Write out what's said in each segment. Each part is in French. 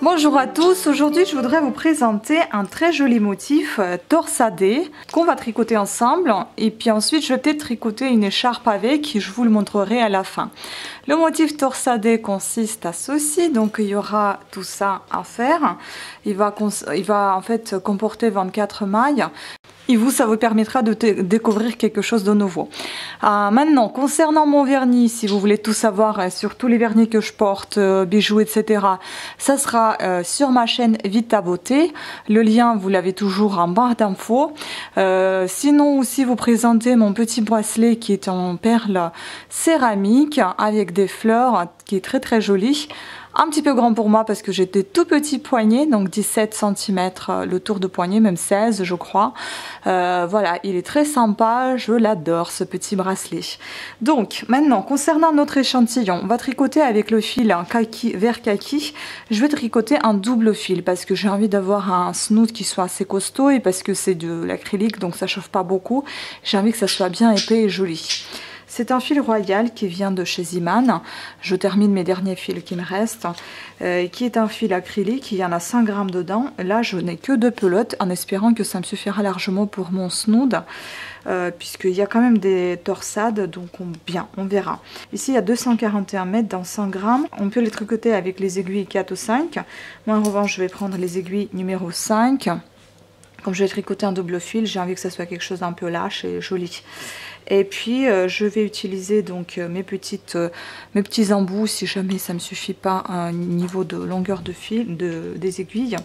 Bonjour à tous, aujourd'hui je voudrais vous présenter un très joli motif torsadé qu'on va tricoter ensemble et puis ensuite je vais peut-être tricoter une écharpe avec, je vous le montrerai à la fin. Le motif torsadé consiste à ceci, donc il y aura tout ça à faire, il va en fait comporter 24 mailles. Et vous, ça vous permettra de découvrir quelque chose de nouveau. Maintenant, concernant mon vernis, si vous voulez tout savoir sur tous les vernis que je porte, bijoux, etc., ça sera sur ma chaîne Vita Beauté. Le lien, vous l'avez toujours en barre d'infos. Sinon, aussi vous présenter mon petit bracelet qui est en perles céramiques avec des fleurs, qui est très très joli. Un petit peu grand pour moi parce que j'ai des tout petits poignets, donc 17 cm le tour de poignet, même 16 je crois. Voilà, il est très sympa, je l'adore ce petit bracelet. Donc maintenant, concernant notre échantillon, on va tricoter avec le fil kaki, vert kaki. Je vais tricoter un double fil parce que j'ai envie d'avoir un snood qui soit assez costaud et parce que c'est de l'acrylique donc ça chauffe pas beaucoup. J'ai envie que ça soit bien épais et joli. C'est un fil royal qui vient de chez Ziman. Je termine mes derniers fils qui me restent. Qui est un fil acrylique. Il y en a 5 grammes dedans. Là, je n'ai que 2 pelotes en espérant que ça me suffira largement pour mon snood. Puisqu'il y a quand même des torsades. Donc, on verra. Ici, il y a 241 mètres dans 100 grammes. On peut les tricoter avec les aiguilles 4 ou 5. Moi, en revanche, je vais prendre les aiguilles numéro 5. Comme je vais tricoter un double fil, j'ai envie que ça soit quelque chose d'un peu lâche et joli. Et puis je vais utiliser donc mes petits embouts si jamais ça ne me suffit pas à un niveau de longueur de fil des aiguilles.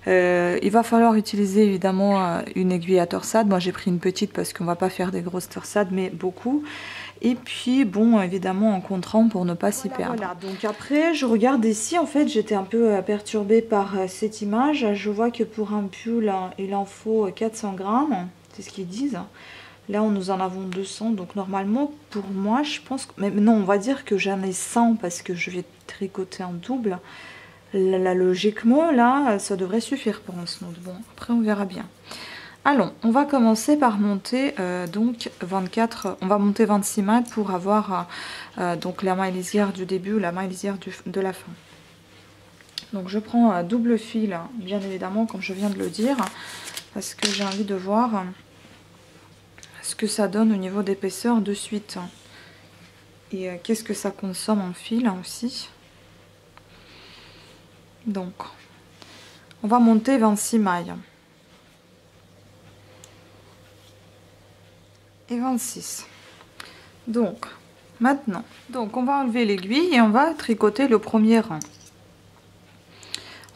Il va falloir utiliser évidemment une aiguille à torsade. Moi j'ai pris une petite parce qu'on ne va pas faire des grosses torsades mais beaucoup. Et puis bon, évidemment en contrant pour ne pas s'y perdre. Voilà, donc après je regarde ici, en fait j'étais un peu perturbée par cette image. Je vois que pour un pull il en faut 400 grammes, c'est ce qu'ils disent. Là nous en avons 200, donc normalement pour moi je pense que... Mais non, on va dire que j'en ai 100 parce que je vais tricoter en double. Là, logiquement là ça devrait suffire pour un snood. Bon après on verra bien. Allons, on va commencer par monter donc 24, on va monter 26 mailles pour avoir donc la maille lisière du début, la maille lisière de la fin. Donc je prends un double fil, bien évidemment, comme je viens de le dire, parce que j'ai envie de voir ce que ça donne au niveau d'épaisseur de suite. Et qu'est-ce que ça consomme en fil aussi. Donc, on va monter 26 mailles. Et 26. Donc maintenant, donc on va enlever l'aiguille et on va tricoter le premier rang.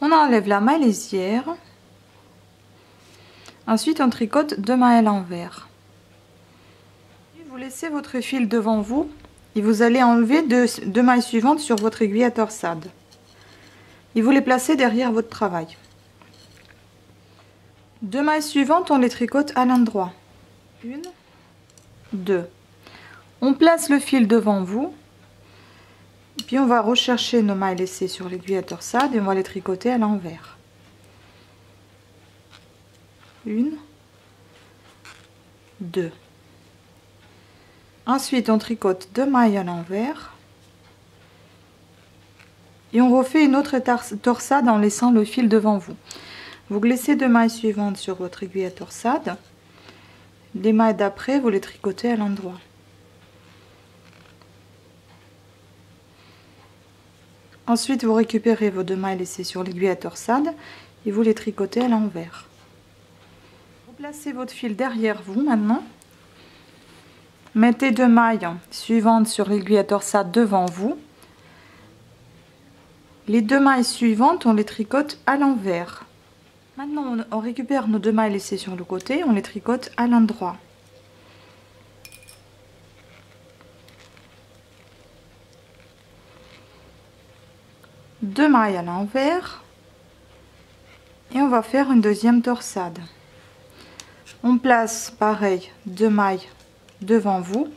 On enlève la maille lisière. Ensuite on tricote 2 mailles à l'envers. Vous laissez votre fil devant vous et vous allez enlever deux mailles suivantes sur votre aiguille à torsade et vous les placez derrière votre travail. 2 mailles suivantes on les tricote à l'endroit. 1, 2. On place le fil devant vous, puis on va rechercher nos mailles laissées sur l'aiguille à torsade et on va les tricoter à l'envers. 1, 2. Ensuite on tricote 2 mailles à l'envers et on refait une autre torsade en laissant le fil devant vous. Vous glissez 2 mailles suivantes sur votre aiguille à torsade. Les mailles d'après, vous les tricotez à l'endroit. Ensuite, vous récupérez vos 2 mailles laissées sur l'aiguille à torsade et vous les tricotez à l'envers. Vous placez votre fil derrière vous maintenant. Mettez 2 mailles suivantes sur l'aiguille à torsade devant vous. Les 2 mailles suivantes, on les tricote à l'envers. Maintenant, on récupère nos 2 mailles laissées sur le côté, on les tricote à l'endroit. Deux mailles à l'envers et on va faire une deuxième torsade. On place pareil 2 mailles devant vous.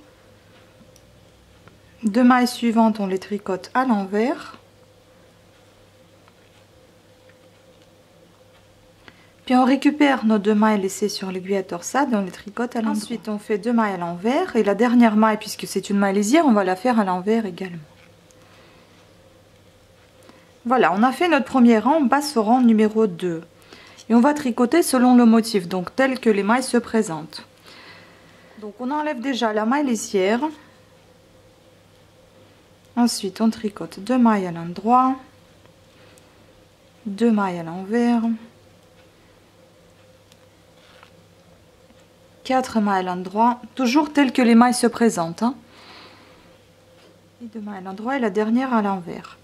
2 mailles suivantes, on les tricote à l'envers. Puis on récupère nos 2 mailles laissées sur l'aiguille à torsade et on les tricote à l'endroit. Ensuite on fait 2 mailles à l'envers et la dernière maille, puisque c'est une maille lisière, on va la faire à l'envers également. Voilà, on a fait notre premier rang, on passe au rang numéro 2. Et on va tricoter selon le motif, donc tel que les mailles se présentent. Donc on enlève déjà la maille lisière. Ensuite on tricote 2 mailles à l'endroit, 2 mailles à l'envers, 4 mailles à l'endroit, toujours tel que les mailles se présentent. Hein. Et 2 mailles à l'endroit et la dernière à l'envers.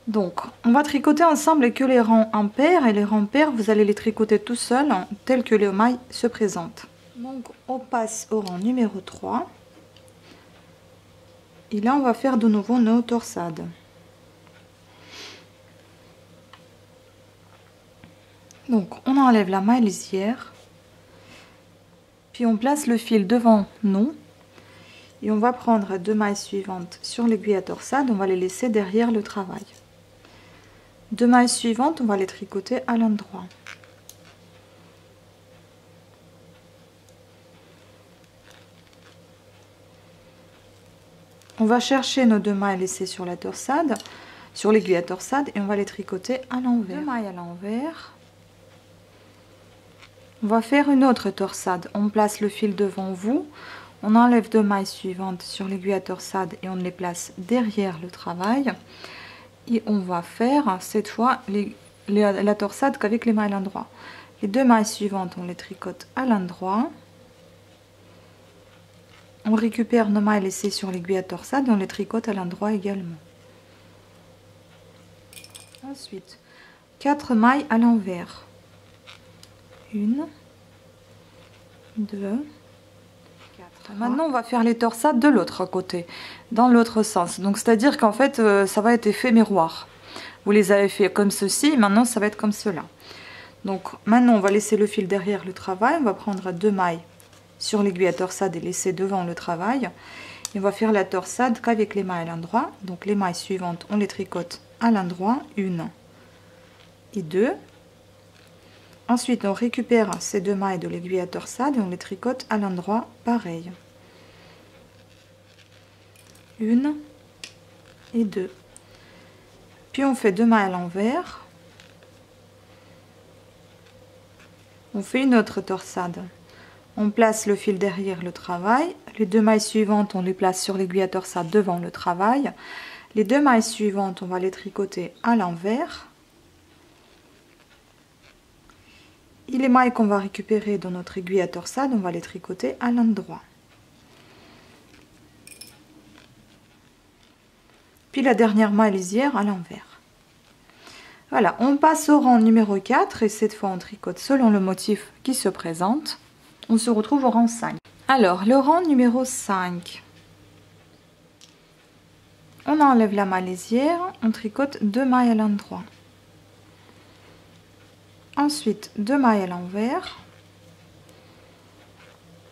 Donc on va tricoter ensemble que les rangs impairs, et les rangs pairs vous allez les tricoter tout seul, hein, tel que les mailles se présentent. Donc on passe au rang numéro 3. Et là on va faire de nouveau nos torsades. Donc on enlève la maille lisière, puis on place le fil devant nous et on va prendre 2 mailles suivantes sur l'aiguille à torsade, on va les laisser derrière le travail. 2 mailles suivantes, on va les tricoter à l'endroit. On va chercher nos 2 mailles laissées sur la torsade, sur l'aiguille à torsade, et on va les tricoter à l'envers. 2 mailles à l'envers. On va faire une autre torsade. On place le fil devant vous, on enlève 2 mailles suivantes sur l'aiguille à torsade et on les place derrière le travail. Et on va faire cette fois la torsade qu'avec les mailles à l'endroit. Les 2 mailles suivantes, on les tricote à l'endroit. On récupère nos mailles laissées sur l'aiguille à torsade et on les tricote à l'endroit également. Ensuite, 4 mailles à l'envers. 1, 2, 4. Maintenant, on va faire les torsades de l'autre côté, dans l'autre sens. Donc, c'est-à-dire qu'en fait, ça va être effet miroir. Vous les avez fait comme ceci, maintenant, ça va être comme cela. Donc, maintenant, on va laisser le fil derrière le travail. On va prendre 2 mailles sur l'aiguille à torsade et laisser devant le travail. Et on va faire la torsade qu'avec les mailles à l'endroit. Donc, les mailles suivantes, on les tricote à l'endroit, 1 et 2. Ensuite, on récupère ces 2 mailles de l'aiguille à torsade et on les tricote à l'endroit pareil. 1 et 2. Puis on fait 2 mailles à l'envers. On fait une autre torsade. On place le fil derrière le travail. Les 2 mailles suivantes, on les place sur l'aiguille à torsade devant le travail. Les 2 mailles suivantes, on va les tricoter à l'envers. Et les mailles qu'on va récupérer dans notre aiguille à torsade, on va les tricoter à l'endroit. Puis la dernière maille lisière à l'envers. Voilà, on passe au rang numéro 4 et cette fois on tricote selon le motif qui se présente. On se retrouve au rang 5. Alors, le rang numéro 5. On enlève la maille lisière, on tricote 2 mailles à l'endroit. Ensuite, 2 mailles à l'envers.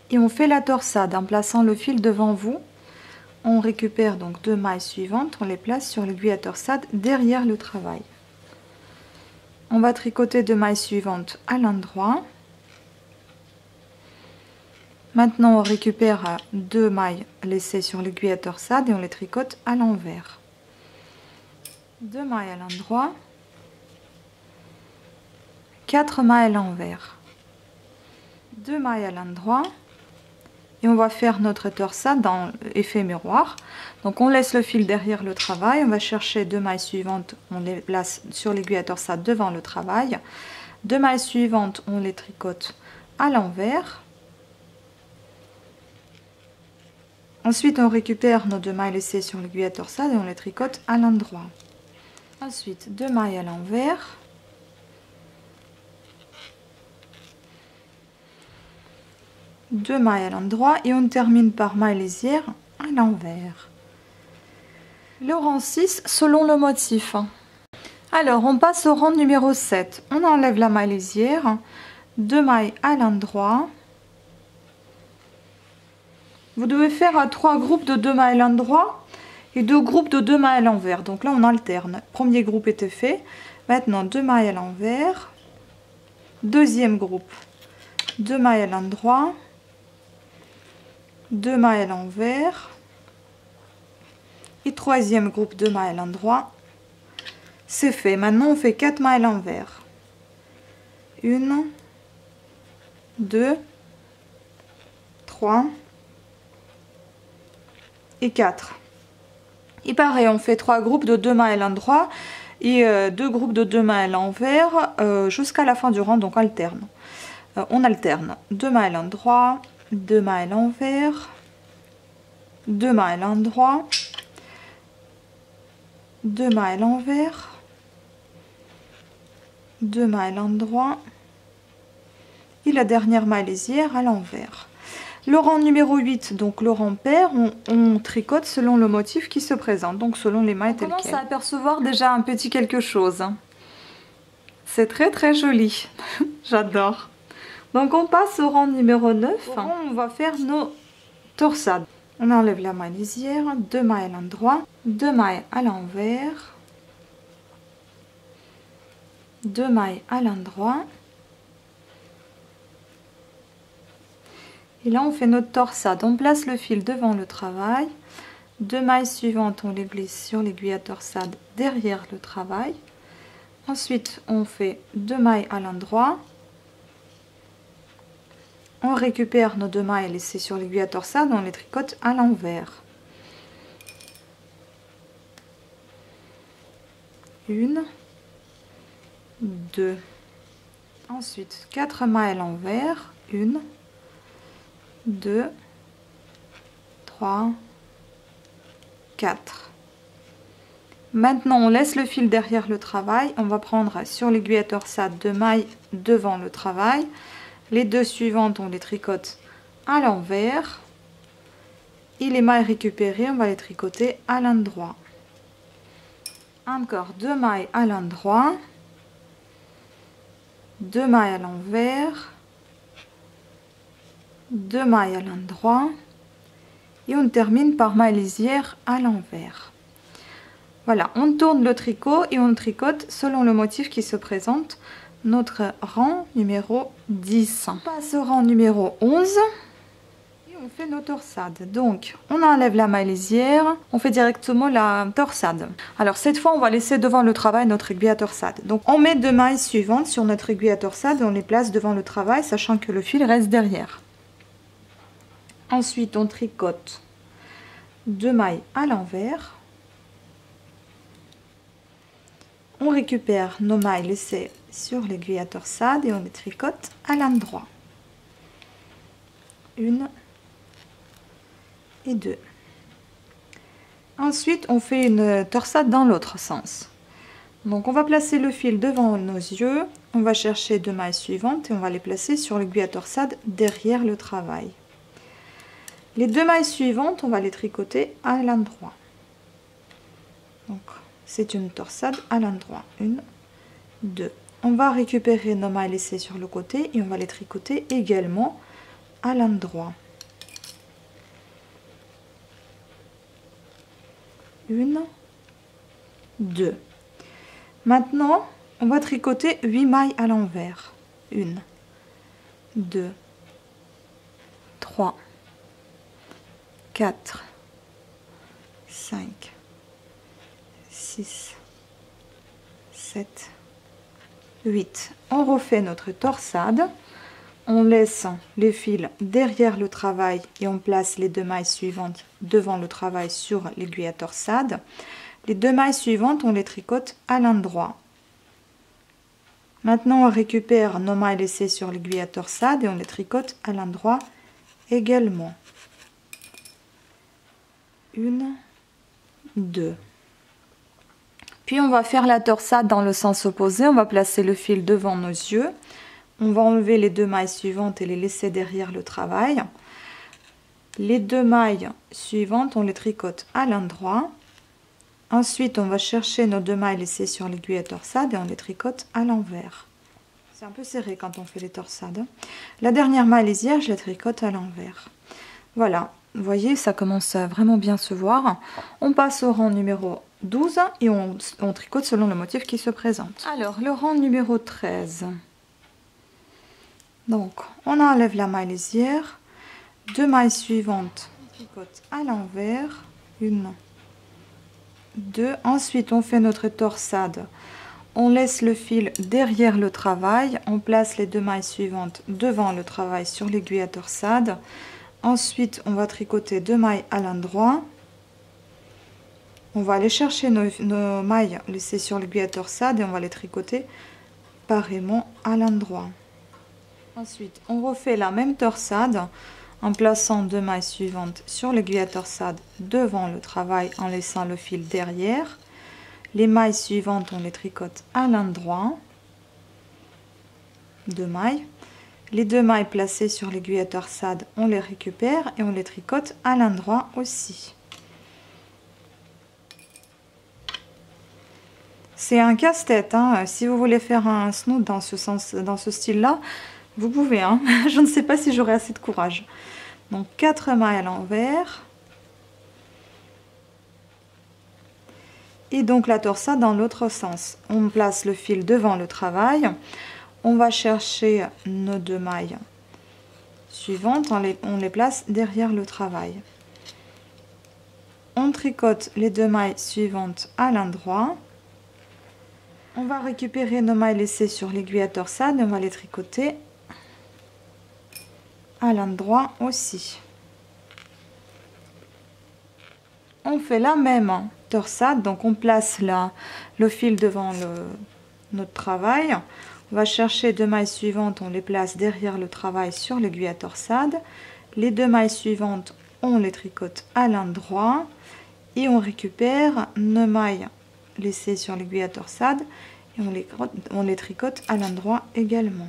Et on fait la torsade en plaçant le fil devant vous. On récupère donc 2 mailles suivantes, on les place sur l'aiguille à torsade derrière le travail. On va tricoter 2 mailles suivantes à l'endroit. Maintenant, on récupère 2 mailles laissées sur l'aiguille à torsade et on les tricote à l'envers. 2 mailles à l'endroit. 4 mailles à l'envers, 2 mailles à l'endroit et on va faire notre torsade dans effet miroir. Donc on laisse le fil derrière le travail, on va chercher 2 mailles suivantes, on les place sur l'aiguille à torsade devant le travail. 2 mailles suivantes, on les tricote à l'envers. Ensuite on récupère nos 2 mailles laissées sur l'aiguille à torsade et on les tricote à l'endroit. Ensuite 2 mailles à l'envers. 2 mailles à l'endroit et on termine par maille lisière à l'envers. Le rang 6 selon le motif. Alors on passe au rang numéro 7. On enlève la maille lisière, 2 mailles à l'endroit. Vous devez faire 3 groupes de 2 mailles à l'endroit et 2 groupes de 2 mailles à l'envers. Donc là on alterne. Premier groupe était fait. Maintenant 2 mailles à l'envers. Deuxième groupe, 2 mailles à l'endroit. 2 mailles à l'envers et troisième groupe de mailles à l'endroit C'est fait. Maintenant, on fait 4 mailles à l'envers. 1, 2, 3 et 4. Et pareil, on fait 3 groupes de 2 mailles à l'endroit et 2 groupes de 2 mailles à l'envers jusqu'à la fin du rang, donc alterne. On alterne 2 mailles à l'endroit, 2 mailles à l'envers, 2 mailles à l'endroit, 2 mailles à l'envers, 2 mailles à l'endroit et la dernière maille lisière à l'envers. Le rang numéro 8, donc le rang pair, on tricote selon le motif qui se présente, donc selon les mailles telles quelles. On commence à apercevoir déjà un petit quelque chose. C'est très très joli, j'adore. Donc on passe au rang numéro 9, on va faire nos torsades. On enlève la maille lisière, 2 mailles à l'endroit, 2 mailles à l'envers, 2 mailles à l'endroit. Et là on fait notre torsade, on place le fil devant le travail, 2 mailles suivantes on les glisse sur l'aiguille à torsade derrière le travail. Ensuite on fait 2 mailles à l'endroit, on récupère nos 2 mailles laissées sur l'aiguille à torsade, on les tricote à l'envers. 1, 2, ensuite 4 mailles à l'envers, 1, 2, 3, 4. Maintenant, on laisse le fil derrière le travail. On va prendre sur l'aiguille à torsade 2 mailles devant le travail. Les 2 suivantes, on les tricote à l'envers. Et les mailles récupérées, on va les tricoter à l'endroit. Encore 2 mailles à l'endroit. 2 mailles à l'envers. 2 mailles à l'endroit et on termine par maille lisière à l'envers. Voilà, on tourne le tricot et on tricote selon le motif qui se présente. Notre rang numéro 10. On passe au rang numéro 11 et on fait nos torsades. Donc on enlève la maille lisière, on fait directement la torsade. Alors cette fois on va laisser devant le travail notre aiguille à torsade. Donc on met 2 mailles suivantes sur notre aiguille à torsade et on les place devant le travail, sachant que le fil reste derrière. Ensuite, on tricote 2 mailles à l'envers. On récupère nos mailles laissées sur l'aiguille à torsade et on les tricote à l'endroit. 1 et 2. Ensuite, on fait une torsade dans l'autre sens. Donc, on va placer le fil devant nos yeux. On va chercher 2 mailles suivantes et on va les placer sur l'aiguille à torsade derrière le travail. Les 2 mailles suivantes, on va les tricoter à l'endroit. Donc, c'est une torsade à l'endroit. 1, 2. On va récupérer nos mailles laissées sur le côté et on va les tricoter également à l'endroit. 1, 2. Maintenant, on va tricoter 8 mailles à l'envers. 1, 2, 3, 4, 5, 6, 7, 8. On refait notre torsade. On laisse les fils derrière le travail et on place les 2 mailles suivantes devant le travail sur l'aiguille à torsade. Les 2 mailles suivantes, on les tricote à l'endroit. Maintenant, on récupère nos mailles laissées sur l'aiguille à torsade et on les tricote à l'endroit également. 1, 2. Puis on va faire la torsade dans le sens opposé. On va placer le fil devant nos yeux. On va enlever les 2 mailles suivantes et les laisser derrière le travail. Les 2 mailles suivantes, on les tricote à l'endroit. Ensuite, on va chercher nos 2 mailles laissées sur l'aiguille à torsade et on les tricote à l'envers. C'est un peu serré quand on fait les torsades. La dernière maille lisière, je la tricote à l'envers. Voilà. Vous voyez, ça commence à vraiment bien se voir. On passe au rang numéro 12 et on tricote selon le motif qui se présente. Alors, le rang numéro 13. Donc, on enlève la maille lisière. 2 mailles suivantes, on tricote à l'envers. 1, 2. Ensuite, on fait notre torsade. On laisse le fil derrière le travail. On place les 2 mailles suivantes devant le travail sur l'aiguille à torsade. Ensuite, on va tricoter 2 mailles à l'endroit. On va aller chercher nos mailles laissées sur l'aiguille à torsade et on va les tricoter pareillement à l'endroit. Ensuite, on refait la même torsade en plaçant 2 mailles suivantes sur l'aiguille à torsade devant le travail en laissant le fil derrière. Les mailles suivantes, on les tricote à l'endroit. 2 mailles. Les 2 mailles placées sur l'aiguille à torsade, on les récupère et on les tricote à l'endroit aussi. C'est un casse-tête, hein. Si vous voulez faire un snood dans ce style-là, vous pouvez. Hein. Je ne sais pas si j'aurai assez de courage. Donc 4 mailles à l'envers. Et donc la torsade dans l'autre sens. On place le fil devant le travail. On va chercher nos 2 mailles suivantes. On les place derrière le travail. On tricote les 2 mailles suivantes à l'endroit. On va récupérer nos mailles laissées sur l'aiguille à torsade et on va les tricoter à l'endroit aussi. On fait la même torsade, donc on place le fil devant notre travail. On va chercher 2 mailles suivantes, on les place derrière le travail sur l'aiguille à torsade. Les 2 mailles suivantes, on les tricote à l'endroit et on récupère nos mailles laissées sur l'aiguille à torsade et on les tricote à l'endroit également.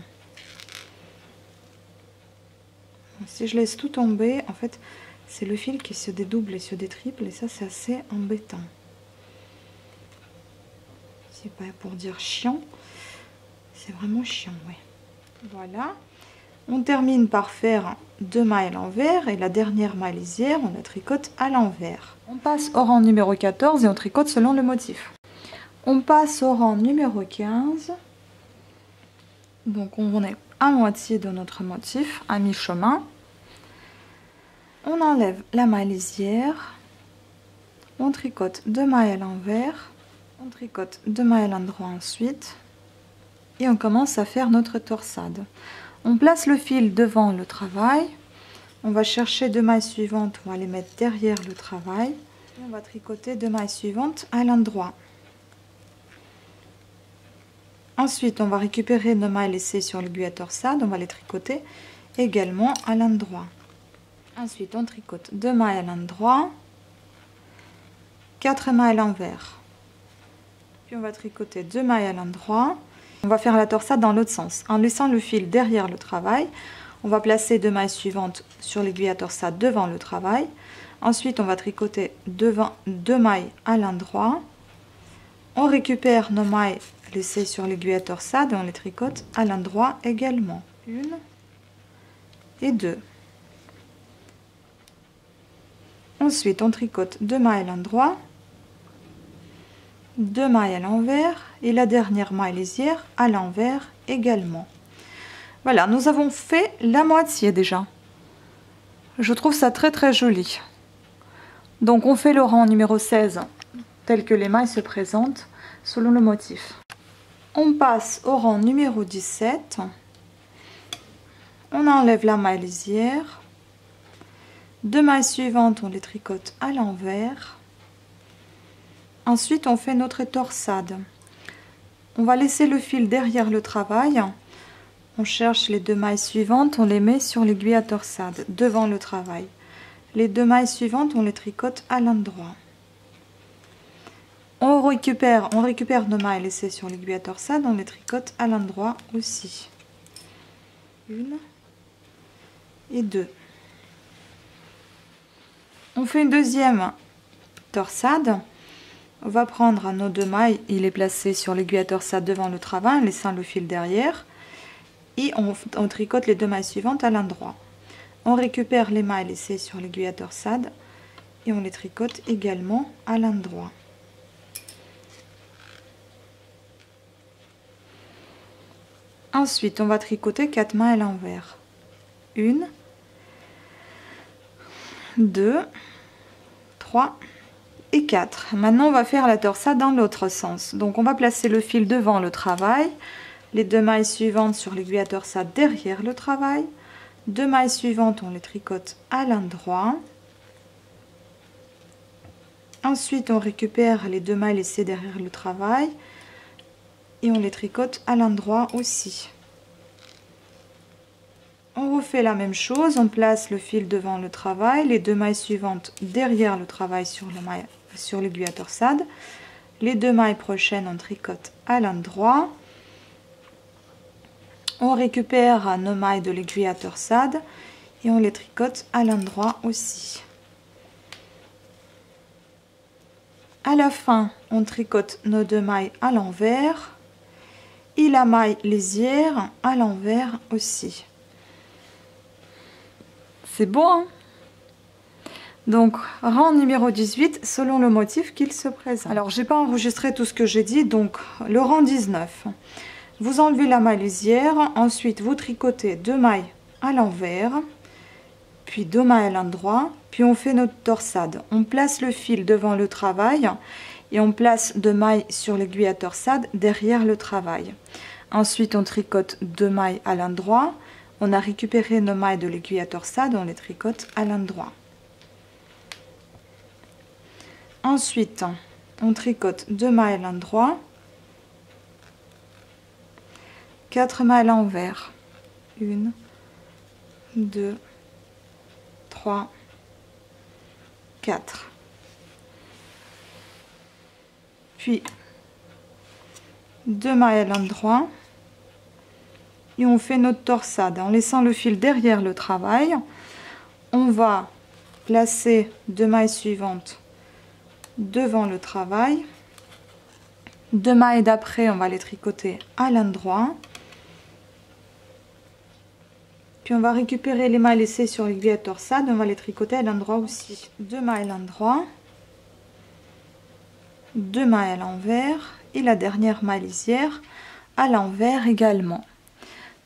Si je laisse tout tomber, en fait, c'est le fil qui se dédouble et se détriple et ça, c'est assez embêtant. C'est pas pour dire chiant, c'est vraiment chiant, ouais. Voilà. On termine par faire 2 mailles à l'envers et la dernière maille lisière, on la tricote à l'envers. On passe au rang numéro 14 et on tricote selon le motif. On passe au rang numéro 15. Donc on est à moitié de notre motif, à mi-chemin. On enlève la maille lisière. On tricote 2 mailles à l'envers. On tricote 2 mailles à l'endroit ensuite. Et on commence à faire notre torsade. On place le fil devant le travail. On va chercher 2 mailles suivantes, on va les mettre derrière le travail. Et on va tricoter 2 mailles suivantes à l'endroit. Ensuite, on va récupérer nos mailles laissées sur l'aiguille à torsade, on va les tricoter également à l'endroit. Ensuite, on tricote 2 mailles à l'endroit, 4 mailles à l'envers. Puis on va tricoter 2 mailles à l'endroit. On va faire la torsade dans l'autre sens. En laissant le fil derrière le travail, on va placer 2 mailles suivantes sur l'aiguille à torsade devant le travail. Ensuite, on va tricoter 2 mailles à l'endroit. On récupère nos mailles laissées sur l'aiguille à torsade et on les tricote à l'endroit également. 1 et 2. Ensuite, on tricote 2 mailles à l'endroit, 2 mailles à l'envers et la dernière maille lisière à l'envers également. Voilà, nous avons fait la moitié déjà. Je trouve ça très très joli. Donc on fait le rang numéro 16 tel que les mailles se présentent selon le motif. On passe au rang numéro 17. On enlève la maille lisière. 2 mailles suivantes, on les tricote à l'envers. Ensuite, on fait notre torsade. On va laisser le fil derrière le travail. On cherche les 2 mailles suivantes, on les met sur l'aiguille à torsade devant le travail. Les 2 mailles suivantes, on les tricote à l'endroit. On récupère nos mailles laissées sur l'aiguille à torsade, on les tricote à l'endroit aussi. 1 et 2. On fait une deuxième torsade. On va prendre nos 2 mailles, il est placé sur l'aiguille à torsade devant le travail, en laissant le fil derrière. Et on tricote les 2 mailles suivantes à l'endroit. On récupère les mailles laissées sur l'aiguille à torsade et on les tricote également à l'endroit. Ensuite, on va tricoter 4 mailles à l'envers. 1, 2, 3 et 4. Maintenant on va faire la torsade dans l'autre sens. Donc on va placer le fil devant le travail, les 2 mailles suivantes sur l'aiguille à torsade derrière le travail, 2 mailles suivantes on les tricote à l'endroit. Ensuite on récupère les 2 mailles laissées derrière le travail et on les tricote à l'endroit aussi. On refait la même chose, on place le fil devant le travail, les 2 mailles suivantes derrière le travail sur l'aiguille à torsade. Les 2 mailles prochaines, on tricote à l'endroit. On récupère nos mailles de l'aiguille à torsade et on les tricote à l'endroit aussi. À la fin, on tricote nos 2 mailles à l'envers et la maille lisière à l'envers aussi. C'est beau, hein? Donc, rang numéro 18, selon le motif qu'il se présente. Alors, j'ai pas enregistré tout ce que j'ai dit, donc le rang 19. Vous enlevez la maille lisière, ensuite vous tricotez 2 mailles à l'envers, puis 2 mailles à l'endroit, puis on fait notre torsade. On place le fil devant le travail et on place 2 mailles sur l'aiguille à torsade derrière le travail. Ensuite, on tricote 2 mailles à l'endroit. On a récupéré nos mailles de l'aiguille à torsade, on les tricote à l'endroit. Ensuite, on tricote 2 mailles à l'endroit, 4 mailles à l'envers, 1, 2, 3, 4. Puis 2 mailles à l'endroit. Et on fait notre torsade en laissant le fil derrière le travail. On va placer 2 mailles suivantes devant le travail. 2 mailles d'après, on va les tricoter à l'endroit. Puis on va récupérer les mailles laissées sur l'aiguille à torsade, on va les tricoter à l'endroit aussi. 2 mailles à l'endroit, 2 mailles à l'envers et la dernière maille lisière à l'envers également.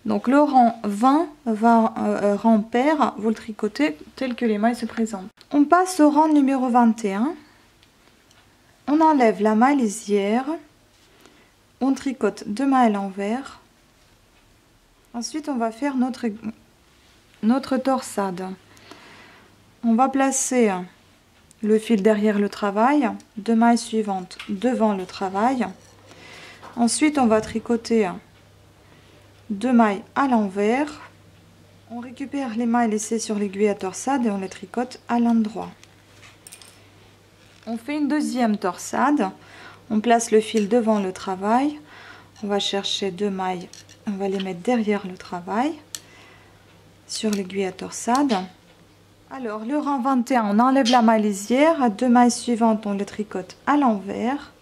Donc le rang 20 rang pair, vous le tricotez tel que les mailles se présentent. On passe au rang numéro 21. On enlève la maille lisière, on tricote 2 mailles à l'envers. Ensuite on va faire notre torsade. On va placer le fil derrière le travail, 2 mailles suivantes devant le travail. Ensuite on va tricoter 2 mailles à l'envers, on récupère les mailles laissées sur l'aiguille à torsade et on les tricote à l'endroit. On fait une deuxième torsade, on place le fil devant le travail, on va chercher 2 mailles, on va les mettre derrière le travail, sur l'aiguille à torsade. Alors le rang 21, on enlève la maille lisière, 2 mailles suivantes, on les tricote à l'envers.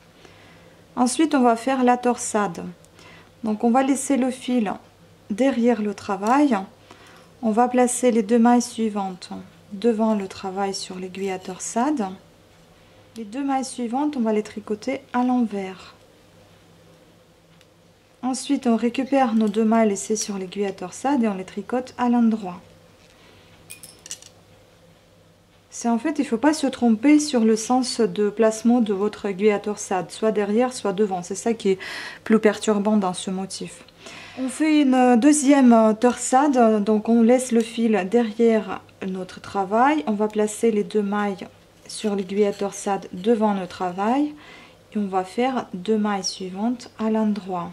Ensuite on va faire la torsade. Donc on va laisser le fil derrière le travail, on va placer les 2 mailles suivantes devant le travail sur l'aiguille à torsade. Les 2 mailles suivantes, on va les tricoter à l'envers. Ensuite on récupère nos 2 mailles laissées sur l'aiguille à torsade et on les tricote à l'endroit. C'est en fait, il ne faut pas se tromper sur le sens de placement de votre aiguille à torsade, soit derrière, soit devant. C'est ça qui est plus perturbant dans ce motif. On fait une deuxième torsade, donc on laisse le fil derrière notre travail. On va placer les 2 mailles sur l'aiguille à torsade devant le travail et on va faire 2 mailles suivantes à l'endroit.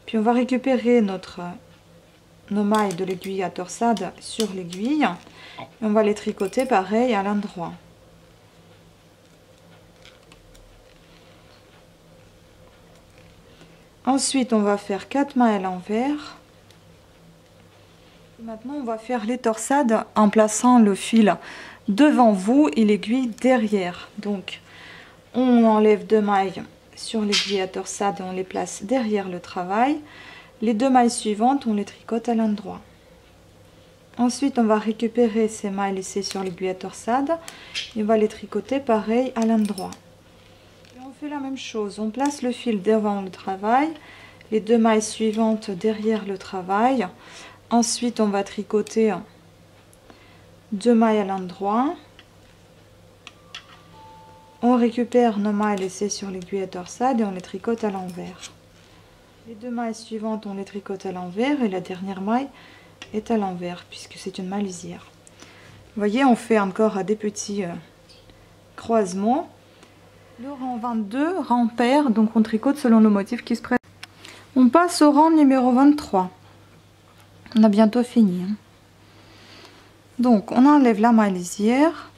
Puis on va récupérer nos mailles de l'aiguille à torsade sur l'aiguille. Et on va les tricoter pareil à l'endroit. Ensuite, on va faire 4 mailles à l'envers. Maintenant, on va faire les torsades en plaçant le fil devant vous et l'aiguille derrière. Donc, on enlève 2 mailles sur l'aiguille à torsade et on les place derrière le travail. Les 2 mailles suivantes, on les tricote à l'endroit. Ensuite, on va récupérer ces mailles laissées sur l'aiguille à torsade et on va les tricoter pareil à l'endroit. On fait la même chose, on place le fil devant le travail, les 2 mailles suivantes derrière le travail. Ensuite, on va tricoter 2 mailles à l'endroit. On récupère nos mailles laissées sur l'aiguille à torsade et on les tricote à l'envers. Les 2 mailles suivantes, on les tricote à l'envers et la dernière maille est à l'envers puisque c'est une maille lisière. Vous voyez, on fait encore des petits croisements. Le rang 22, rang pair, donc on tricote selon le motif qui se présente. On passe au rang numéro 23. On a bientôt fini. Donc on enlève la maille lisière.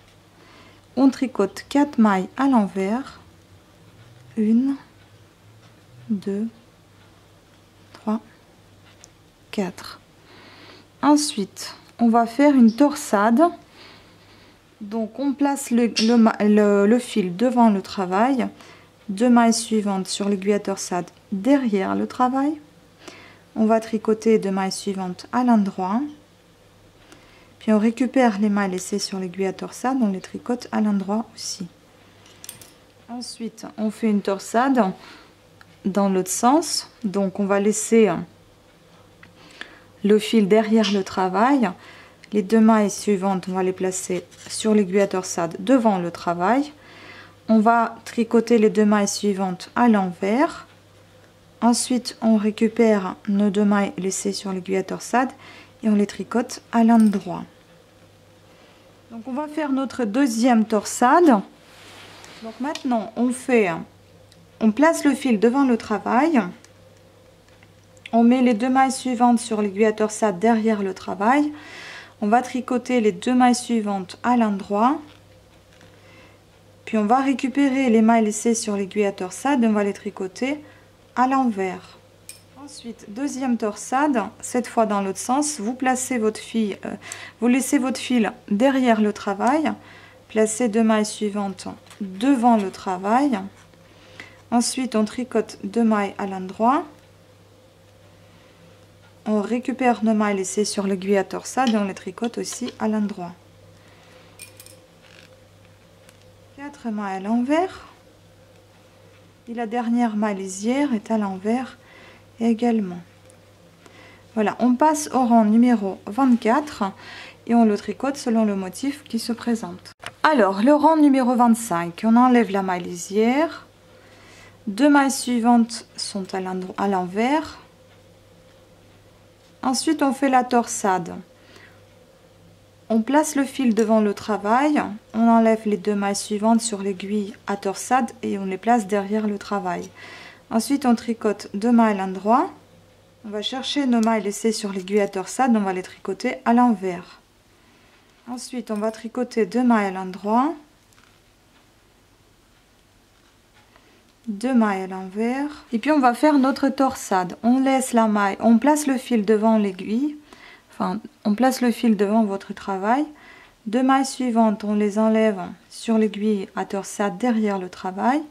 On tricote 4 mailles à l'envers. 1, 2, 3, 4. Ensuite, on va faire une torsade. Donc on place le fil devant le travail, 2 mailles suivantes sur l'aiguille à torsade derrière le travail. On va tricoter 2 mailles suivantes à l'endroit. Puis on récupère les mailles laissées sur l'aiguille à torsade, on les tricote à l'endroit aussi. Ensuite, on fait une torsade dans l'autre sens. Donc on va laisser le fil derrière le travail. Les 2 mailles suivantes, on va les placer sur l'aiguille à torsade devant le travail. On va tricoter les 2 mailles suivantes à l'envers. Ensuite, on récupère nos 2 mailles laissées sur l'aiguille à torsade et on les tricote à l'endroit. Donc on va faire notre deuxième torsade. Donc maintenant, on place le fil devant le travail. On met les 2 mailles suivantes sur l'aiguille à torsade derrière le travail. On va tricoter les 2 mailles suivantes à l'endroit. Puis on va récupérer les mailles laissées sur l'aiguille à torsade et on va les tricoter à l'envers. Ensuite, deuxième torsade, cette fois dans l'autre sens. Vous placez vous laissez votre fil derrière le travail. Placez 2 mailles suivantes devant le travail. Ensuite, on tricote 2 mailles à l'endroit. On récupère nos mailles laissées sur l'aiguille à torsade et on les tricote aussi à l'endroit. 4 mailles à l'envers. Et la dernière maille lisière est à l'envers également. Voilà, on passe au rang numéro 24 et on le tricote selon le motif qui se présente. Alors, le rang numéro 25, on enlève la maille lisière. 2 mailles suivantes sont à l'envers. Ensuite, on fait la torsade. On place le fil devant le travail. On enlève les 2 mailles suivantes sur l'aiguille à torsade et on les place derrière le travail. Ensuite, on tricote 2 mailles à l'endroit. On va chercher nos mailles laissées sur l'aiguille à torsade. On va les tricoter à l'envers. Ensuite, on va tricoter 2 mailles à l'endroit. 2 mailles à l'envers et puis on va faire notre torsade. On laisse la maille, on place le fil devant l'aiguille, enfin on place le fil devant votre travail. 2 mailles suivantes, on les enlève sur l'aiguille à torsade derrière le travail.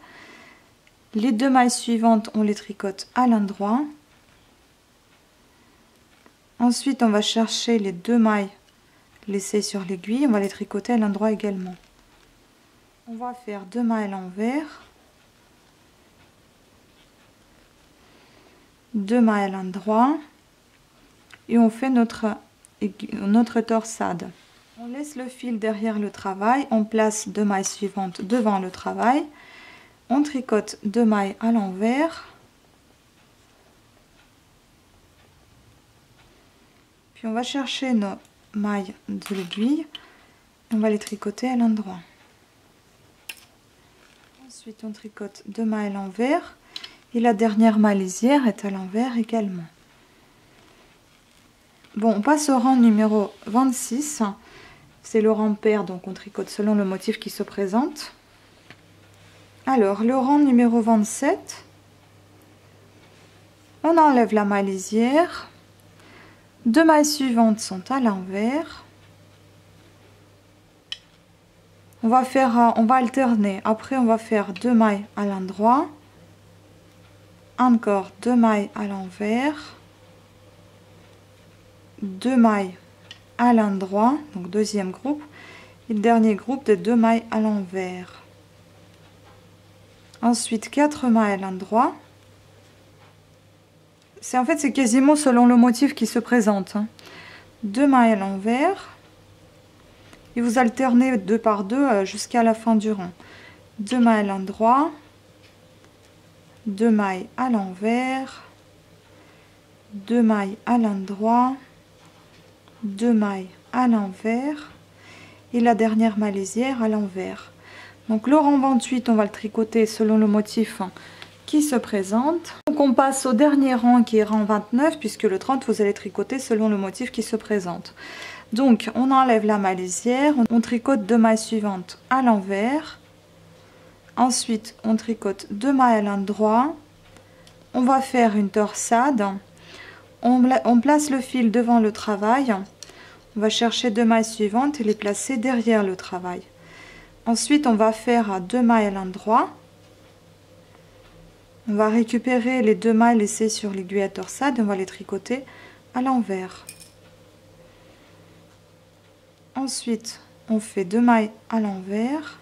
Les 2 mailles suivantes, on les tricote à l'endroit. Ensuite, on va chercher les 2 mailles laissées sur l'aiguille, on va les tricoter à l'endroit également. On va faire 2 mailles à l'envers. 2 mailles à l'endroit et on fait notre torsade. On laisse le fil derrière le travail, on place 2 mailles suivantes devant le travail, on tricote 2 mailles à l'envers, puis on va chercher nos mailles de l'aiguille, on va les tricoter à l'endroit. Ensuite on tricote 2 mailles à l'envers. Et la dernière maille lisière est à l'envers également. Bon, on passe au rang numéro 26. C'est le rang pair, donc on tricote selon le motif qui se présente. Alors, le rang numéro 27. On enlève la maille lisière. 2 mailles suivantes sont à l'envers. On va alterner. Après, on va faire 2 mailles à l'endroit. Encore 2 mailles à l'envers, 2 mailles à l'endroit, donc deuxième groupe, et le dernier groupe de 2 mailles à l'envers. Ensuite 4 mailles à l'endroit. C'est quasiment selon le motif qui se présente. 2 mailles à l'envers et vous alternez 2 par 2 jusqu'à la fin du rang. 2 mailles à l'endroit, 2 mailles à l'envers, 2 mailles à l'endroit, 2 mailles à l'envers et la dernière malaisière à l'envers. Donc le rang 28, on va le tricoter selon le motif qui se présente. Donc on passe au dernier rang qui est rang 29, puisque le 30 vous allez tricoter selon le motif qui se présente. Donc on enlève la malaisière, on tricote 2 mailles suivantes à l'envers, ensuite on tricote 2 mailles à l'endroit, on va faire une torsade, on place le fil devant le travail, on va chercher 2 mailles suivantes et les placer derrière le travail. Ensuite on va faire 2 mailles à l'endroit, on va récupérer les 2 mailles laissées sur l'aiguille à torsade et on va les tricoter à l'envers. Ensuite, on fait 2 mailles à l'envers.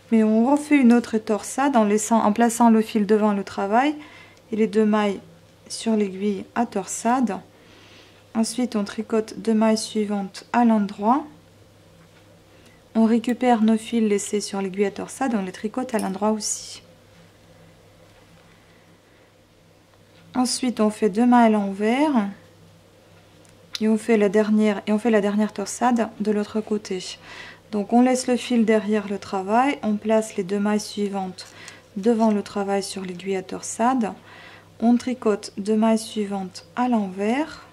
Mais on refait une autre torsade en plaçant le fil devant le travail et les 2 mailles sur l'aiguille à torsade. Ensuite, on tricote 2 mailles suivantes à l'endroit. On récupère nos fils laissés sur l'aiguille à torsade, on les tricote à l'endroit aussi. Ensuite, on fait 2 mailles à l'envers. Et on fait la dernière torsade de l'autre côté. Donc on laisse le fil derrière le travail, on place les 2 mailles suivantes devant le travail sur l'aiguille à torsade, on tricote 2 mailles suivantes à l'envers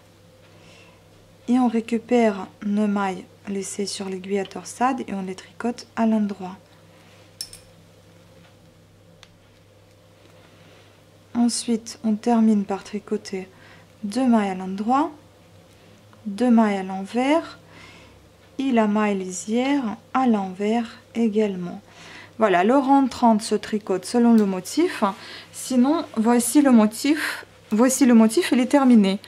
et on récupère nos mailles laissées sur l'aiguille à torsade et on les tricote à l'endroit. Ensuite on termine par tricoter 2 mailles à l'endroit, 2 mailles à l'envers et la maille lisière à l'envers également. Voilà, le rang 30 se tricote selon le motif. Sinon, voici le motif, il est terminé.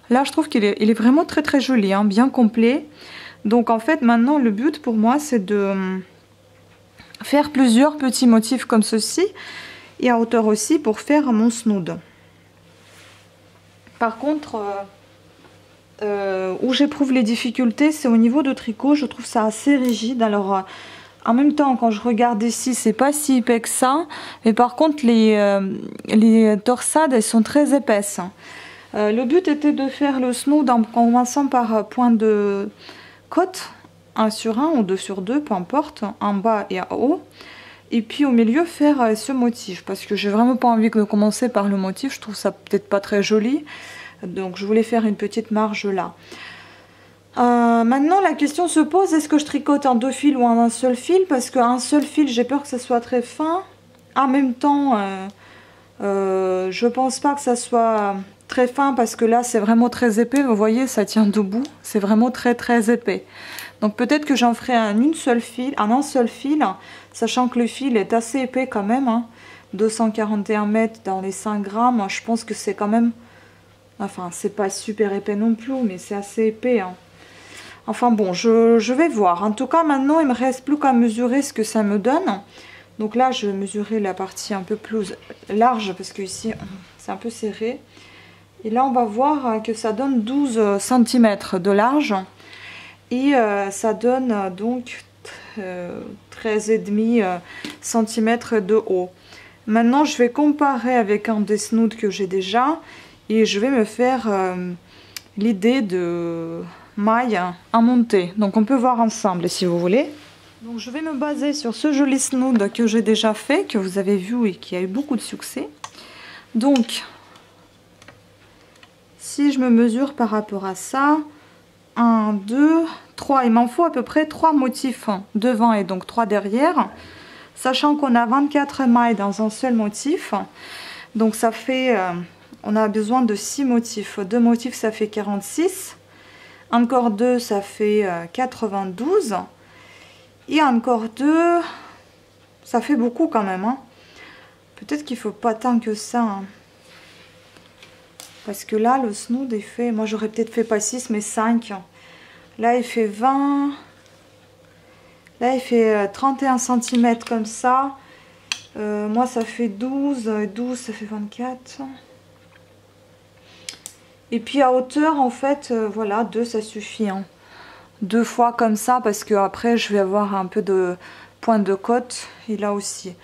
Là, je trouve qu'il est vraiment très joli, hein, bien complet. Donc en fait, maintenant, le but pour moi, c'est de faire plusieurs petits motifs comme ceci et à hauteur aussi pour faire mon snood. Par contre, où j'éprouve les difficultés, c'est au niveau de tricot. Je trouve ça assez rigide. Alors en même temps, quand je regarde ici, c'est pas si épais que ça, mais par contre les torsades, elles sont très épaisses. Le but était de faire le snood en commençant par point de côte, 1 sur 1 ou 2 sur 2, peu importe, en bas et en haut, et puis au milieu faire ce motif, parce que j'ai vraiment pas envie de commencer par le motif. Je trouve ça peut-être pas très joli. Donc je voulais faire une petite marge là. Maintenant la question se pose, est-ce que je tricote en 2 fils ou en un seul fil? Parce qu'un seul fil, j'ai peur que ça soit très fin. En même temps, je pense pas que ça soit très fin, parce que là c'est vraiment très épais. Vous voyez, ça tient debout. C'est vraiment très épais. Donc peut-être que j'en ferai en un seul fil, sachant que le fil est assez épais quand même, hein. 241 mètres dans les 5 grammes. Je pense que c'est quand même... Enfin, c'est pas super épais non plus, mais c'est assez épais, hein. Enfin bon, je vais voir. En tout cas, maintenant, il me reste plus qu'à mesurer ce que ça me donne. Donc là, je vais mesurer la partie un peu plus large, parce que ici, c'est un peu serré. Et là, on va voir que ça donne 12 cm de large. Et ça donne donc 13,5 cm de haut. Maintenant, je vais comparer avec un des snoods que j'ai déjà. Et je vais me faire l'idée de maille à monter. Donc on peut voir ensemble si vous voulez. Donc je vais me baser sur ce joli snood que j'ai déjà fait, que vous avez vu et qui a eu beaucoup de succès. Donc si je me mesure par rapport à ça, 1, 2, 3, il m'en faut à peu près 3 motifs devant et donc 3 derrière. Sachant qu'on a 24 mailles dans un seul motif. Donc ça fait... on a besoin de 6 motifs. 2 motifs, ça fait 46. Encore 2, ça fait 92. Et encore 2, ça fait beaucoup quand même, hein. Peut-être qu'il ne faut pas tant que ça, hein. Parce que là, le snood est fait... Moi, j'aurais peut-être fait pas 6, mais 5. Là, il fait 20. Là, il fait 31 cm comme ça. Moi, ça fait 12. 12, ça fait 24. Et puis à hauteur, en fait, voilà, 2 ça suffit, hein. 2 fois comme ça parce que après je vais avoir un peu de pointe de côte et là aussi.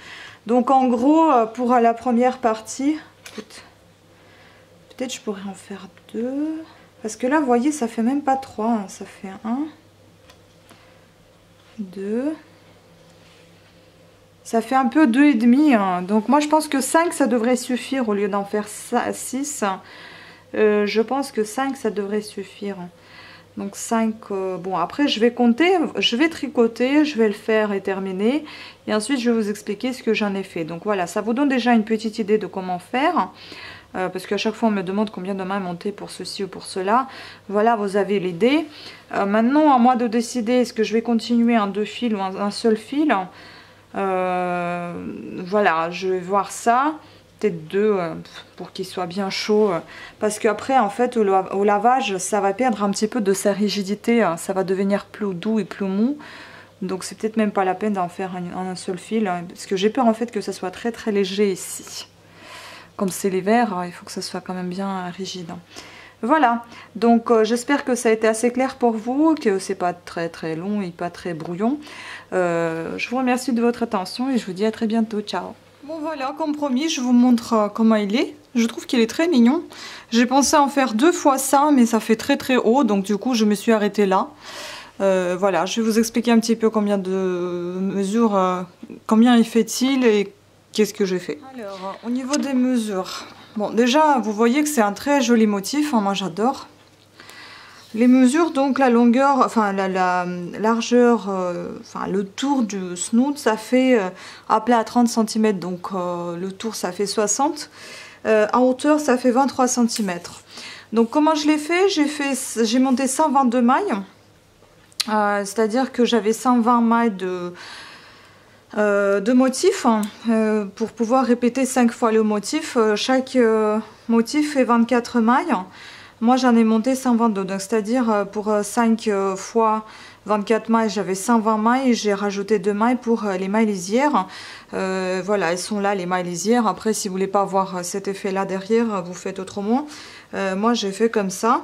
Donc en gros pour la première partie, peut-être je pourrais en faire 2 parce que là vous voyez ça fait même pas 3, hein, ça fait 1, 2, ça fait un peu 2,5 hein. Donc moi je pense que 5 ça devrait suffire au lieu d'en faire 6. Je pense que 5 ça devrait suffire. Donc 5, bon après je vais compter, je vais tricoter, je vais le faire et terminer. Et ensuite je vais vous expliquer ce que j'en ai fait. Donc voilà, ça vous donne déjà une petite idée de comment faire. Parce qu'à chaque fois on me demande combien de mailles monter pour ceci ou pour cela. Voilà, vous avez l'idée. Maintenant à moi de décider est-ce que je vais continuer en 2 fils ou un seul fil. Voilà, je vais voir ça. Peut-être 2 pour qu'il soit bien chaud. Parce qu'après en fait au lavage ça va perdre un petit peu de sa rigidité. Ça va devenir plus doux et plus mou. Donc c'est peut-être même pas la peine d'en faire un seul fil. Parce que j'ai peur en fait que ça soit très très léger ici. Comme c'est l'hiver, il faut que ça soit quand même bien rigide. Voilà, donc j'espère que ça a été assez clair pour vous, que c'est pas très très long et pas très brouillon. Je vous remercie de votre attention et je vous dis à très bientôt. Ciao. Bon voilà, comme promis, je vous montre comment il est. Je trouve qu'il est très mignon. J'ai pensé en faire 2 fois ça, mais ça fait très très haut, donc du coup je me suis arrêtée là. Voilà, je vais vous expliquer un petit peu combien de mesures, combien il fait-il et qu'est-ce que j'ai fait. Alors, au niveau des mesures, bon déjà vous voyez que c'est un très joli motif, hein, moi j'adore. Les mesures, donc la longueur, enfin la largeur, enfin le tour du snood, ça fait à plat à 30 cm, donc le tour ça fait 60. En hauteur ça fait 23 cm. Donc comment je l'ai fait? J'ai monté 122 mailles, c'est-à-dire que j'avais 120 mailles de motifs pour pouvoir répéter 5 fois le motif. Chaque motif fait 24 mailles. Moi j'en ai monté 122, donc c'est-à-dire pour 5 fois 24 mailles, j'avais 120 mailles et j'ai rajouté 2 mailles pour les mailles lisières. Voilà, elles sont là les mailles lisières. Après si vous voulez pas avoir cet effet là derrière, vous faites autrement. Moi j'ai fait comme ça.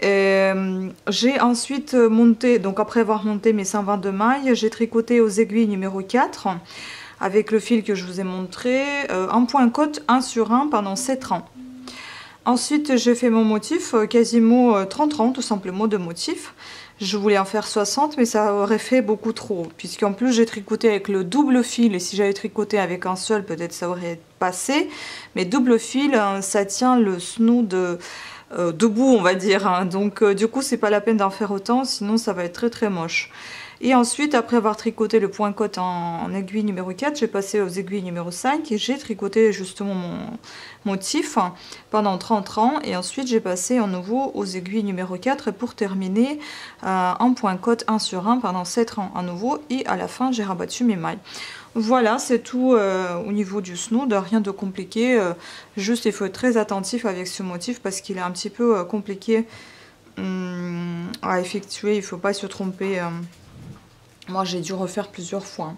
J'ai ensuite monté, donc après avoir monté mes 122 mailles, j'ai tricoté aux aiguilles numéro 4 avec le fil que je vous ai montré en point côte 1 sur 1 pendant 7 rangs. Ensuite j'ai fait mon motif quasiment 30 rangs tout simplement de motif. Je voulais en faire 60 mais ça aurait fait beaucoup trop puisqu'en plus j'ai tricoté avec le double fil et si j'avais tricoté avec un seul peut-être ça aurait passé. Mais double fil ça tient le snood debout on va dire, hein. Donc du coup c'est pas la peine d'en faire autant sinon ça va être très très moche. Et ensuite après avoir tricoté le point côte en aiguille numéro 4, j'ai passé aux aiguilles numéro 5 et j'ai tricoté justement mon motif pendant 30 rangs et ensuite j'ai passé en nouveau aux aiguilles numéro 4 pour terminer en point côte 1 sur 1 pendant 7 rangs à nouveau et à la fin j'ai rabattu mes mailles. Voilà, c'est tout au niveau du snood, rien de compliqué, juste il faut être très attentif avec ce motif parce qu'il est un petit peu compliqué à effectuer, il ne faut pas se tromper. Moi j'ai dû refaire plusieurs fois.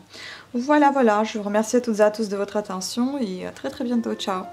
Voilà, je vous remercie à toutes et à tous de votre attention et à très très bientôt, ciao.